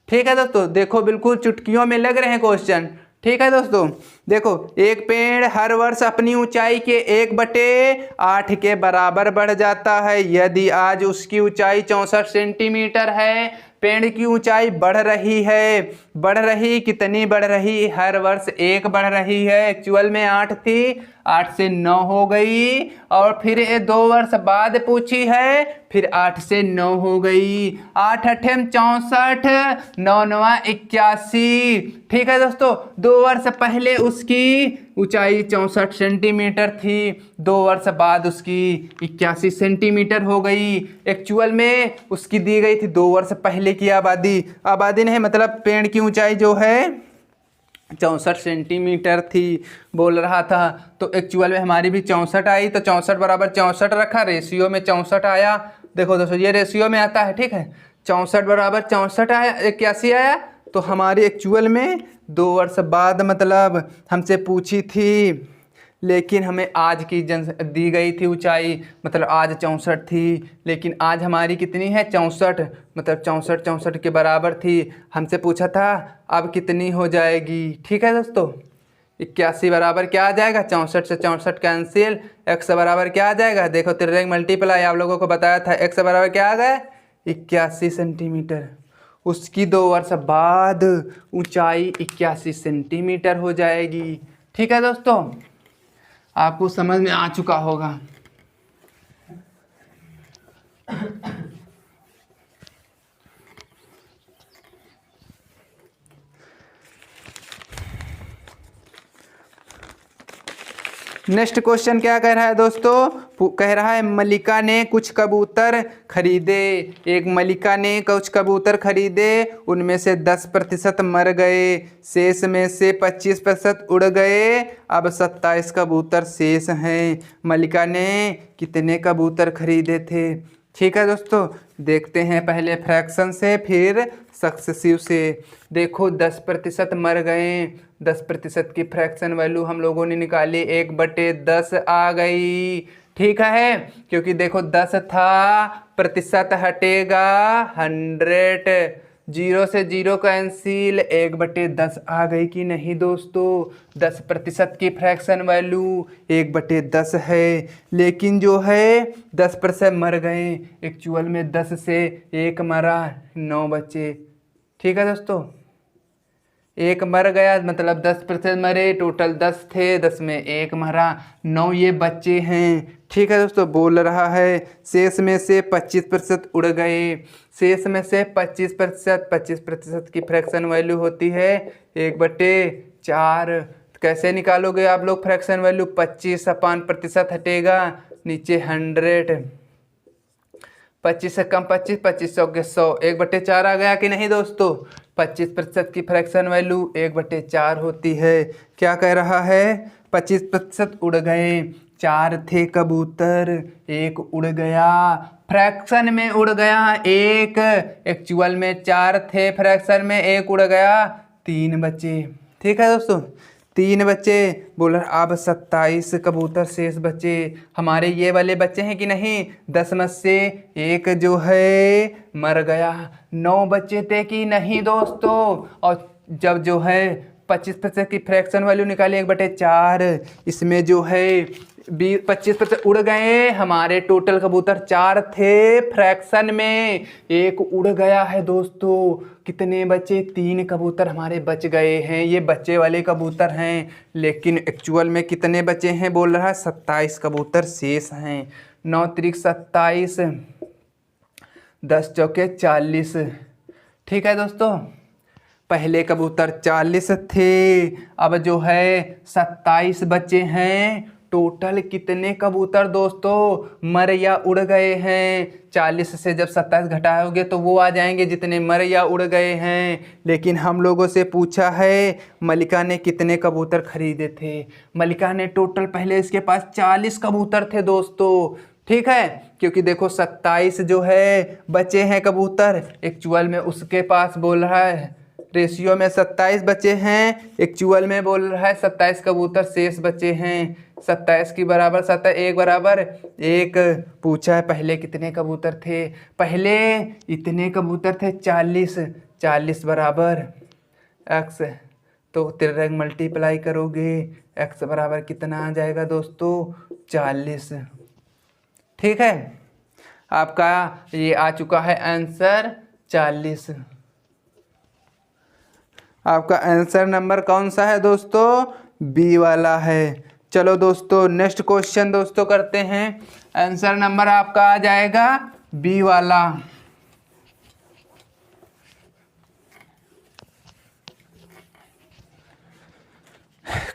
S1: ठीक है दोस्तों, देखो बिल्कुल चुटकियों में लग रहे हैं क्वेश्चन। ठीक है दोस्तों, देखो एक पेड़ हर वर्ष अपनी ऊंचाई के 1/8 के बराबर बढ़ जाता है। यदि आज उसकी ऊंचाई 64 सेंटीमीटर है, पेड़ की ऊंचाई बढ़ रही है। बढ़ रही कितनी बढ़ रही, हर वर्ष 1 बढ़ रही है। एक्चुअल में 8 थी, 8 से 9 हो गई, और फिर ये 2 वर्ष बाद पूछी है, फिर 8 से 9 हो गई। 8 8 64, 9 9 81। ठीक है दोस्तों, 2 वर्ष पहले उसकी ऊंचाई 64 सेंटीमीटर थी, 2 वर्ष बाद उसकी 81 सेंटीमीटर हो गई। एक्चुअल में उसकी दी गई थी 2 वर्ष पहले की आबादी। आबादी नहीं मतलब पेड़ की ऊंचाई जो है 64 सेंटीमीटर थी बोल रहा था। तो एक्चुअल में हमारी भी 64 आई, तो 64 बराबर 64 रखा, रेशियो में 64 आया। देखो दोस्तों ये रेशियो में आता है। ठीक है, 64 बराबर 64 आया, 81 आया। तो हमारी एक्चुअल में 2 वर्ष बाद मतलब हमसे पूछी थी, लेकिन हमें आज की दी गई थी ऊंचाई, मतलब आज 64 थी, लेकिन आज हमारी कितनी है 64, मतलब 64 के बराबर थी। हमसे पूछा था अब कितनी हो जाएगी। ठीक है दोस्तों, 81 बराबर क्या आ जाएगा, 64 से 64 कैंसिल, x बराबर क्या आ जाएगा, देखो तिरक मल्टीप्लाई आप लोगों को बताया था, x बराबर क्या आ गया 81 सेंटीमीटर। उसकी 2 वर्ष बाद ऊंचाई 81 सेंटीमीटर हो जाएगी। ठीक है दोस्तों, आपको समझ में आ चुका होगा। नेक्स्ट क्वेश्चन क्या कह रहा है दोस्तों, कह रहा है मलिका ने कुछ कबूतर खरीदे। एक मलिका ने कुछ कबूतर खरीदे, उनमें से 10% मर गए, शेष में से 25% उड़ गए। अब 27 कबूतर शेष हैं। मलिका ने कितने कबूतर खरीदे थे। ठीक है दोस्तों, देखते हैं पहले फ्रैक्शन से फिर सक्सेसिव से। देखो 10% मर गए, 10% की फ्रैक्शन वैल्यू हम लोगों ने निकाली, 1/10 आ गई। ठीक है, क्योंकि देखो 10 था, प्रतिशत हटेगा 100, 0 से 0 कैंसिल, 1/10 आ गई कि नहीं दोस्तों। 10% की फ्रैक्शन वैल्यू 1/10 है, लेकिन जो है 10% मर गए। एक्चुअल में 10 से 1 मरा, 9 बचे। ठीक है दोस्तों, 1 मर गया मतलब 10% मरे, टोटल 10 थे, 10 में 1 मरा, 9 ये बच्चे हैं। ठीक है दोस्तों, बोल रहा है शेष में से 25% उड़ गए। शेष में से 25% की फ्रैक्शन वैल्यू होती है 1/4। कैसे निकालोगे आप लोग फ्रैक्शन वैल्यू, 25/% हटेगा, नीचे 100, 25 से कम 25, 25 सौ के 100, 1/4 आ गया कि नहीं दोस्तों। 25% की फ्रैक्शन वैल्यू 1/4 होती है। क्या कह रहा है, 25% उड़ गए, 4 थे कबूतर, 1 उड़ गया। फ्रैक्शन में उड़ गया 1, एक्चुअल में 4 थे, फ्रैक्शन में 1 उड़ गया, 3 बचे। ठीक है दोस्तों, 3 बच्चे बोला। अब 27 कबूतर शेष बचे। हमारे ये वाले बच्चे हैं कि नहीं, 10 में से 1 जो है मर गया। 9 बच्चे थे कि नहीं दोस्तों। और जब जो है 25% की फ्रैक्शन वैल्यू निकाली 1/4, इसमें जो है 25% उड़ गए। हमारे टोटल कबूतर 4 थे, फ्रैक्शन में 1 उड़ गया है दोस्तों। कितने बचे, 3 कबूतर हमारे बच गए हैं। ये बच्चे वाले कबूतर हैं, लेकिन एक्चुअल में कितने बचे हैं बोल रहा है, 27 कबूतर शेष हैं। 9 त्रिक 27, 10 चौके 40। ठीक है दोस्तों, पहले कबूतर 40 थे, अब जो है 27 बचे हैं। टोटल कितने कबूतर दोस्तों मर या उड़ गए हैं। 40 से जब 27 घटाओगे तो वो आ जाएंगे जितने मर या उड़ गए हैं। लेकिन हम लोगों से पूछा है मलिका ने कितने कबूतर खरीदे थे। मलिका ने टोटल पहले इसके पास 40 कबूतर थे दोस्तों। ठीक है, क्योंकि देखो 27 जो है बचे हैं कबूतर एक्चुअल में, उसके पास बोल रहा है रेशियो में 27 बचे हैं, एक्चुअल में बोल रहा है 27 कबूतर शेष बचे हैं। 27 की बराबर 27 एक बराबर एक पूछा है पहले कितने कबूतर थे, पहले इतने कबूतर थे 40, 40 बराबर x, तो तेरह मल्टीप्लाई करोगे x बराबर कितना आ जाएगा दोस्तों 40। ठीक है, आपका ये आ चुका है आंसर 40। आपका आंसर नंबर कौन सा है दोस्तों, बी वाला है। चलो दोस्तों नेक्स्ट क्वेश्चन दोस्तों करते हैं, आंसर नंबर आपका आ जाएगा बी वाला।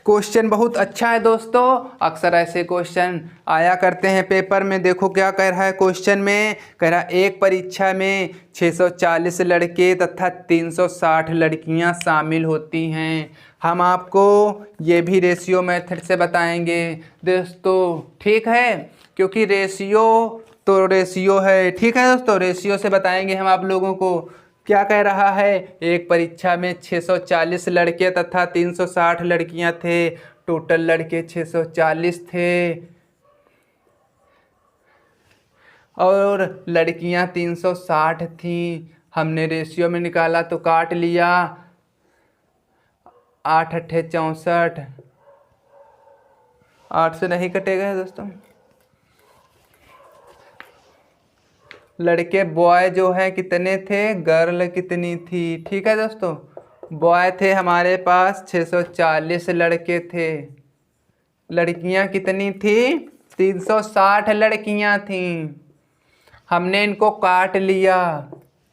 S1: क्वेश्चन बहुत अच्छा है दोस्तों, अक्सर ऐसे क्वेश्चन आया करते हैं पेपर में। देखो क्या कह रहा है क्वेश्चन में, कह रहा है एक परीक्षा में 640 लड़के तथा 360 लड़कियां शामिल होती हैं। हम आपको ये भी रेशियो मेथड से बताएंगे दोस्तों, ठीक है, क्योंकि रेशियो तो रेशियो है। ठीक है दोस्तों, रेशियो से बताएंगे हम आप लोगों को। क्या कह रहा है, एक परीक्षा में 640 लड़के तथा 360 लड़कियां थे, टोटल लड़के 640 थे और लड़कियां 360 थीं। हमने रेशियो में निकाला तो काट लिया, 8 अट्ठे 64, 8 से नहीं कटेगा दोस्तों। लड़के बॉय जो है कितने थे, गर्ल कितनी थी। ठीक है दोस्तों, बॉय थे हमारे पास 640 लड़के थे, लड़कियां कितनी थी 360 लड़कियां थी। हमने इनको काट लिया।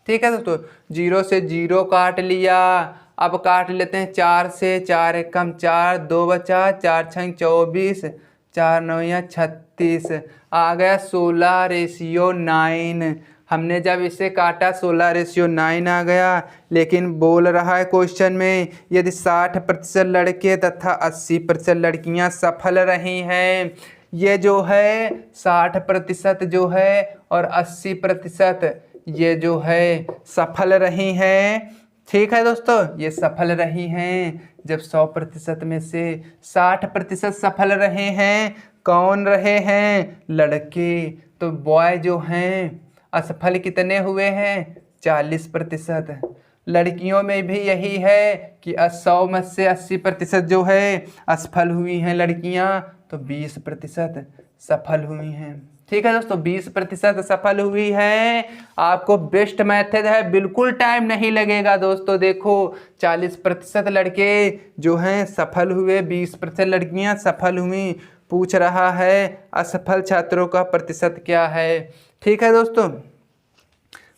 S1: ठीक है दोस्तों, 0 से 0 काट लिया। अब काट लेते हैं 4 से, 4 एक कम 4, 2 बचा, 4 छः 24, 4 9 या 36, आ गया 16:9। हमने जब इसे काटा 16:9 आ गया। लेकिन बोल रहा है क्वेश्चन में यदि 60% लड़के तथा 80% लड़कियां सफल रही हैं, ये जो है 60% जो है और 80% ये जो है सफल रही हैं। ठीक है दोस्तों, ये सफल रही हैं। जब 100% में से 60% सफल रहे हैं, कौन रहे हैं, लड़के, तो बॉय जो हैं असफल कितने हुए हैं 40%। लड़कियों में भी यही है कि 100 में से 80% जो है असफल हुई हैं लड़कियां, तो 20% सफल हुई हैं। ठीक है दोस्तों, 20% सफल हुई है। आपको बेस्ट मेथड है, बिल्कुल टाइम नहीं लगेगा दोस्तों। देखो 40% लड़के जो हैं सफल हुए, 20% लड़कियां सफल हुई। पूछ रहा है असफल छात्रों का प्रतिशत क्या है। ठीक है दोस्तों,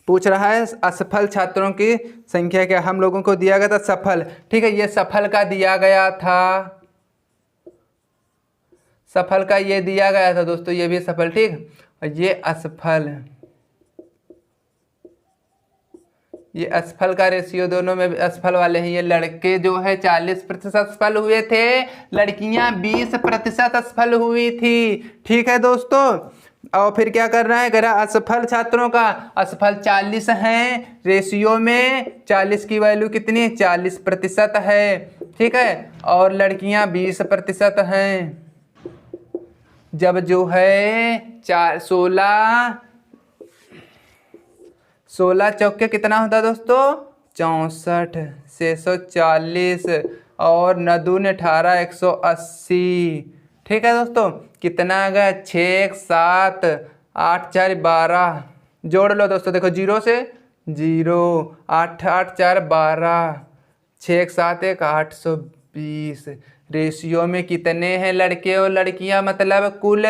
S1: पूछ रहा है असफल छात्रों की संख्या क्या। हम लोगों को दिया गया था सफल, ठीक है, ये सफल का दिया गया था, सफल का ये दिया गया था दोस्तों, ये भी सफल। ठीक, और ये असफल, ये असफल का रेशियो दोनों में असफल वाले हैं। ये लड़के जो है 40% असफल हुए थे, लड़कियां 20% असफल हुई थी। ठीक है दोस्तों, और फिर क्या कर रहा है, कह रहा असफल छात्रों का, असफल 40 हैं, रेशियो में 40 की वैल्यू कितनी है 40% है। ठीक है, और लड़कियां 20% हैं। जब जो है 16 चौके कितना होता है दोस्तों 64, 640 और 9 दूने 18, 180। ठीक है दोस्तों, कितना आ गया 6 7 8 4 12, जोड़ लो दोस्तों। देखो 0 से 0, 8 8 4 12, 6 7 1 820। रेशियो में कितने हैं लड़के और लड़कियां, मतलब कुल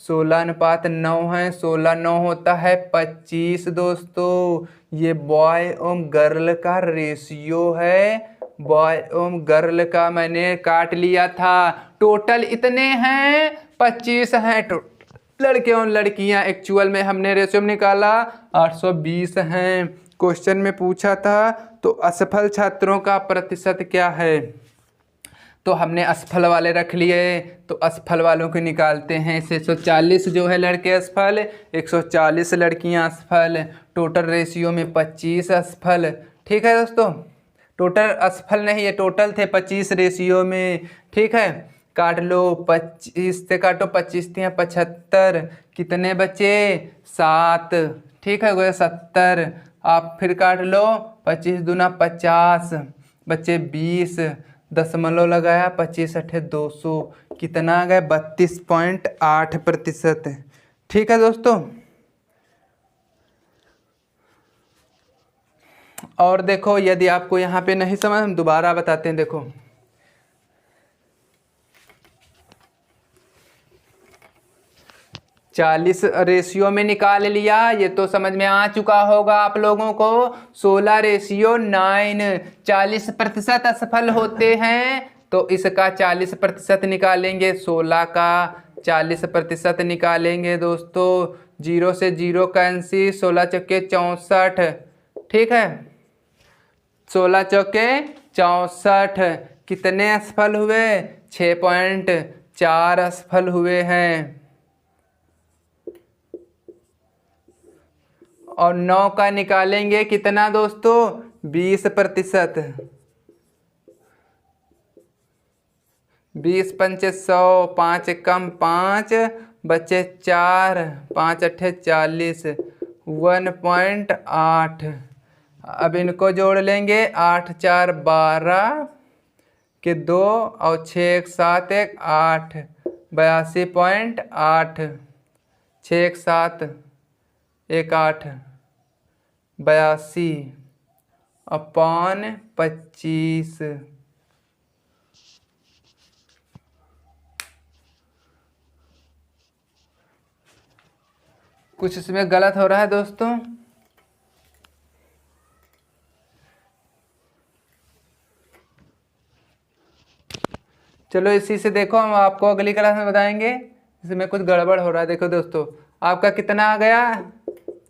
S1: 16:9 है। 16:9 होता है 25 दोस्तों। ये बॉय एवं गर्ल का रेशियो है, बॉय एवं गर्ल का मैंने काट लिया था। टोटल इतने हैं 25 हैं लड़के और लड़कियां। एक्चुअल में हमने रेशियो में निकाला 820 हैं। क्वेश्चन में पूछा था तो असफल छात्रों का प्रतिशत क्या है। तो हमने असफल वाले रख लिए, तो असफल वालों को निकालते हैं। इसे 140 जो है लड़के असफल, 140 लड़कियां असफल, टोटल रेशियो में 25 असफल। ठीक है दोस्तों, टोटल असफल नहीं है, टोटल थे 25 रेशियो में। ठीक है, काट लो, 25 से काटो, 25 × 75, कितने बचे? 7। ठीक है, गए 70। आप फिर काट लो, 25 दूना 50, बचे 20, दशमलव लगाया, 25 अठे 200, कितना आ गया? 32.8%। ठीक है दोस्तों, और देखो यदि आपको यहाँ पे नहीं समझ, हम दोबारा बताते हैं। देखो 40 रेशियो में निकाल लिया, ये तो समझ में आ चुका होगा आप लोगों को। 16:9, 40% असफल होते हैं, तो इसका 40% निकालेंगे। 16 का 40% निकालेंगे दोस्तों, 0 से 0 कैंसिल, 16 चौके 64। ठीक है, 16 चौके 64, कितने असफल हुए? 6.4 असफल हुए हैं। और 9 का निकालेंगे कितना दोस्तों? 20%। 20 पंचे 100, 5 कम 5, बचे 4, 5 अठे 40, 1.8। अब इनको जोड़ लेंगे, 8 4 12 के 2 और 6 1 7 1 8, 82.8, 6 1 7 1 8, 82/25। कुछ इसमें गलत हो रहा है दोस्तों। चलो इसी से देखो, हम आपको अगली क्लास में बताएंगे। इसमें कुछ गड़बड़ हो रहा है। देखो दोस्तों, आपका कितना आ गया?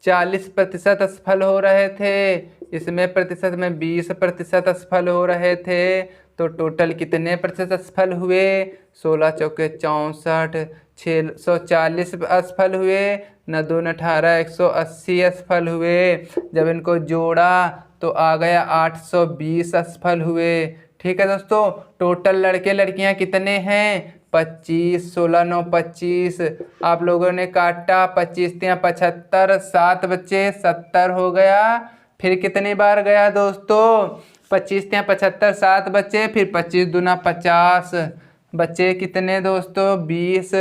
S1: 40% असफल हो रहे थे, इसमें प्रतिशत में 20% असफल हो रहे थे, तो टोटल कितने प्रतिशत असफल हुए? 16 चौके 64, 640 असफल हुए, न 2 न 18, 180 असफल हुए। जब इनको जोड़ा तो आ गया 820 असफल हुए। ठीक है दोस्तों, टोटल लड़के लड़कियां कितने हैं? 25, 16 9 25। आप लोगों ने काटा, 25 × 75, 7 बच्चे 70 हो गया। फिर कितनी बार गया दोस्तों? 25 × 75, 7 बच्चे, फिर 25 दूना 50, बच्चे कितने दोस्तों? 20,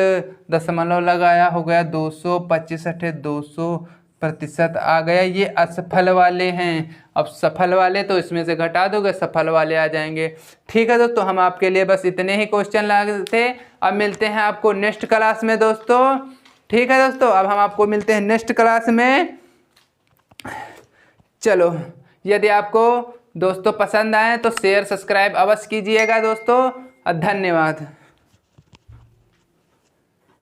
S1: दशमलव लगाया, हो गया 200, 25 अठे 200% आ गया। ये असफल वाले हैं। अब सफल वाले तो इसमें से घटा दोगे, सफल वाले आ जाएंगे। ठीक है दोस्तों, हम आपके लिए बस इतने ही क्वेश्चन लाए थे। अब मिलते हैं आपको नेक्स्ट क्लास में दोस्तों। ठीक है दोस्तों, अब हम आपको मिलते हैं नेक्स्ट क्लास में। चलो, यदि आपको दोस्तों पसंद आए तो शेयर सब्सक्राइब अवश्य कीजिएगा दोस्तों। धन्यवाद।